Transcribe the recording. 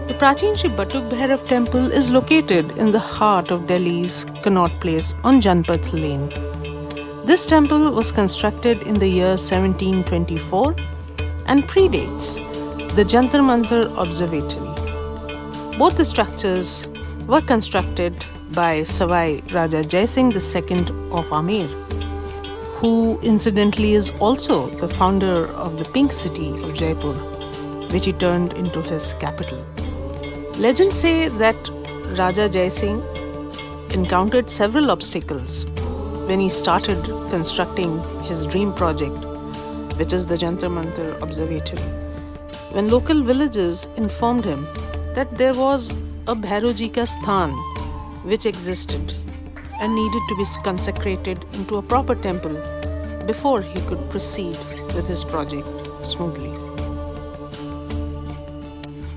The Pracheen Shri Batuk Bhairav temple is located in the heart of Delhi's Connaught Place on Janpath Lane. This temple was constructed in the year 1724 and predates the Jantar Mantar Observatory. Both the structures were constructed by Sawai Jai Singh II of Amir, who incidentally is also the founder of the Pink City of Jaipur, which he turned into his capital. Legends say that Raja Jai Singh encountered several obstacles when he started constructing his dream project, which is the Jantar Mantar Observatory. When local villagers informed him that there was a Bhairavji ka sthan which existed and needed to be consecrated into a proper temple before he could proceed with his project smoothly.